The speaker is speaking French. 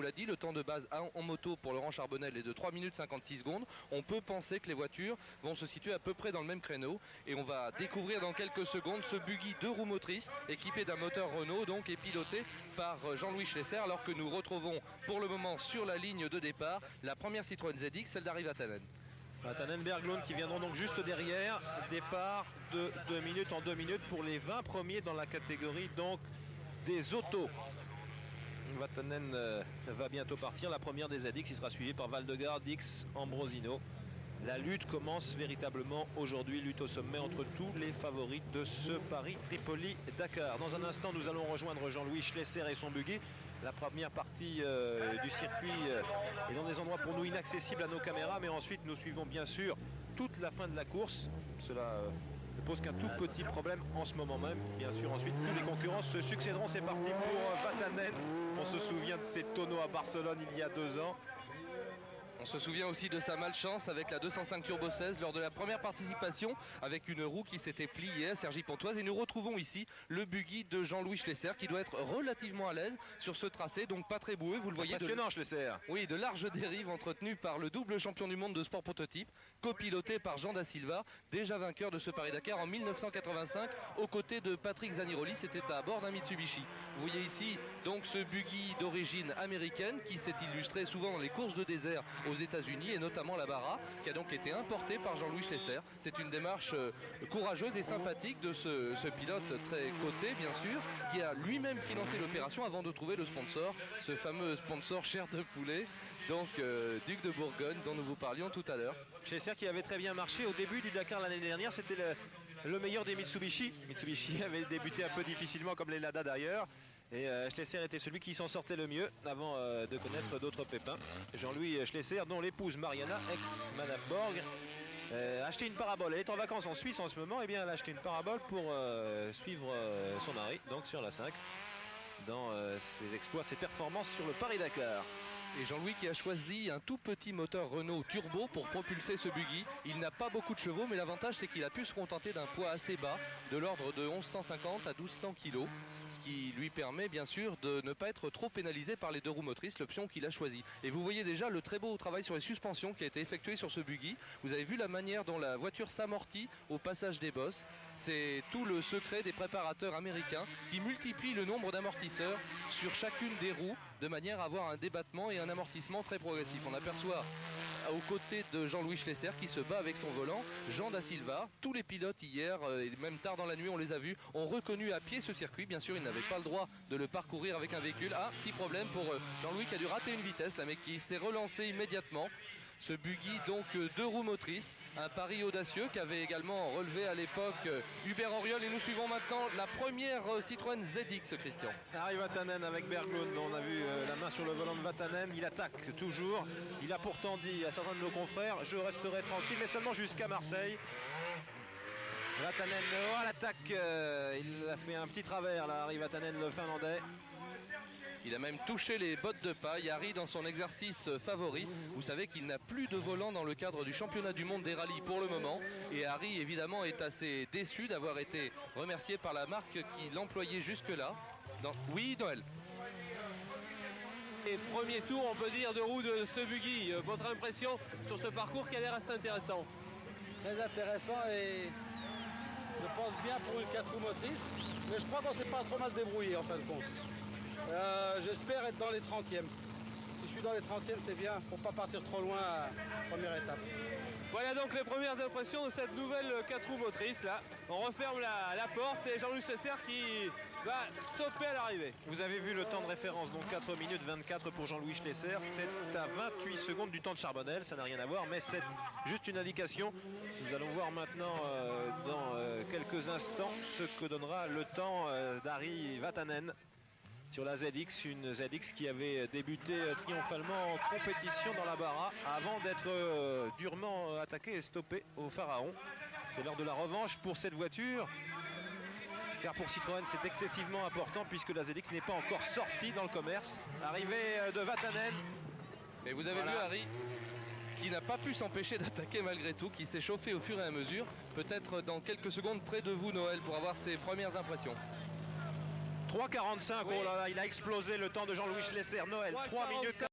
l'a dit, le temps de base en moto pour Laurent Charbonnel est de 3 minutes 56 secondes. On peut penser que les voitures vont se situer à peu près dans le même créneau. Et on va découvrir dans quelques secondes ce buggy 2 roues motrices équipé d'un moteur Renault donc et piloté par Jean-Louis Schlesser, alors que nous retrouvons pour le moment sur la ligne de départ la première Citroën ZX, celle d'Harry Vatanen. Vatanen, Berglund qui viendront donc juste derrière. Départ de 2 minutes en 2 minutes pour les 20 premiers dans la catégorie donc des autos. Vatanen va bientôt partir. La première des ZX, il sera suivi par Valdegarde, X, Ambrosino. La lutte commence véritablement aujourd'hui, lutte au sommet entre tous les favoris de ce Paris-Tripoli-Dakar. Dans un instant, nous allons rejoindre Jean-Louis Schlesser et son buggy. La première partie du circuit est dans des endroits pour nous inaccessibles à nos caméras, mais ensuite nous suivons bien sûr toute la fin de la course. Cela ne pose qu'un tout petit problème en ce moment même. Bien sûr, ensuite tous les concurrents se succéderont. C'est parti pour Vatanen. On se souvient de ces tonneaux à Barcelone il y a 2 ans. On se souvient aussi de sa malchance avec la 205 Turbo 16 lors de la première participation avec une roue qui s'était pliée à Cergy-Pontoise. Et nous retrouvons ici le buggy de Jean-Louis Schlesser qui doit être relativement à l'aise sur ce tracé, donc pas très boueux. Vous le voyez. Impressionnant, Schlesser. Oui, de larges dérives entretenues par le double champion du monde de sport prototype, copiloté par Jean Da Silva, déjà vainqueur de ce Paris-Dakar en 1985, aux côtés de Patrick Zaniroli. C'était à bord d'un Mitsubishi. Vous voyez ici donc ce buggy d'origine américaine qui s'est illustré souvent dans les courses de désert aux États-Unis et notamment la Barra, qui a donc été importée par Jean-Louis Schlesser. C'est une démarche courageuse et sympathique de ce pilote très coté, bien sûr, qui a lui-même financé l'opération avant de trouver le sponsor, ce fameux sponsor Chair de Poulet, donc Duc de Bourgogne, dont nous vous parlions tout à l'heure. Schlesser qui avait très bien marché au début du Dakar l'année dernière, c'était le meilleur des Mitsubishi. Mitsubishi avait débuté un peu difficilement comme les Lada d'ailleurs. Et Schlesser était celui qui s'en sortait le mieux avant de connaître d'autres pépins. Jean-Louis Schlesser, dont l'épouse Mariana, ex-Madame Borg, a acheté une parabole. Elle est en vacances en Suisse en ce moment. Et bien elle a acheté une parabole pour suivre son mari, donc sur la 5, dans ses exploits, ses performances sur le Paris-Dakar. Et Jean-Louis qui a choisi un tout petit moteur Renault turbo pour propulser ce buggy. Il n'a pas beaucoup de chevaux, mais l'avantage c'est qu'il a pu se contenter d'un poids assez bas, de l'ordre de 1150 à 1200 kg. Ce qui lui permet bien sûr de ne pas être trop pénalisé par les 2 roues motrices, l'option qu'il a choisie. Et vous voyez déjà le très beau travail sur les suspensions qui a été effectué sur ce buggy. Vous avez vu la manière dont la voiture s'amortit au passage des bosses. C'est tout le secret des préparateurs américains qui multiplient le nombre d'amortisseurs sur chacune des roues de manière à avoir un débattement et un amortissement très progressif. On aperçoit aux côtés de Jean-Louis Schlesser qui se bat avec son volant, Jean Da Silva. Tous les pilotes hier, et même tard dans la nuit on les a vus, ont reconnu à pied ce circuit. Bien sûr, ils n'avaient pas le droit de le parcourir avec un véhicule. Ah, petit problème pour Jean-Louis qui a dû rater une vitesse là, mais qui s'est relancé immédiatement. Ce buggy donc 2 roues motrices, un pari audacieux qu'avait également relevé à l'époque Hubert Auriol. Et nous suivons maintenant la première Citroën ZX, Christian. Arrive Vatanen avec Berglund, on a vu la main sur le volant de Vatanen, il attaque toujours. Il a pourtant dit à certains de nos confrères, je resterai tranquille, mais seulement jusqu'à Marseille. Vatanen, oh l'attaque, il a fait un petit travers là, arrive Vatanen, le Finlandais. Il a même touché les bottes de paille. Harry dans son exercice favori. Vous savez qu'il n'a plus de volant dans le cadre du championnat du monde des rallyes pour le moment. Et Harry évidemment est assez déçu d'avoir été remercié par la marque qui l'employait jusque-là. Oui, Noël. Et premier tour, on peut dire, de roue de ce buggy. Votre impression sur ce parcours qui a l'air assez intéressant? Très intéressant et je pense bien pour une 4 roues motrices. Mais je crois qu'on ne s'est pas trop mal débrouillé en fin de compte. J'espère être dans les 30e. Si je suis dans les 30e, c'est bien pour ne pas partir trop loin à la première étape. Voilà donc les premières impressions de cette nouvelle 4 roues motrice là. On referme la porte et Jean-Louis Schlesser qui va stopper à l'arrivée. Vous avez vu le temps de référence, donc 4 minutes 24 pour Jean-Louis Schlesser. C'est à 28 secondes du temps de Charbonnel, ça n'a rien à voir, mais c'est juste une indication. Nous allons voir maintenant dans quelques instants ce que donnera le temps d'Harry Vatanen sur la ZX, une ZX qui avait débuté triomphalement en compétition dans la Barra avant d'être durement attaquée et stoppée au Pharaon. C'est l'heure de la revanche pour cette voiture, car pour Citroën c'est excessivement important puisque la ZX n'est pas encore sortie dans le commerce. Arrivée de Vatanen. Et vous avez vu Harry qui n'a pas pu s'empêcher d'attaquer malgré tout, qui s'est chauffé au fur et à mesure. Peut-être dans quelques secondes près de vous, Noël, pour avoir ses premières impressions. 3,45, Oui. oh là là, il a explosé le temps de Jean-Louis Schlesser. Noël, 3 minutes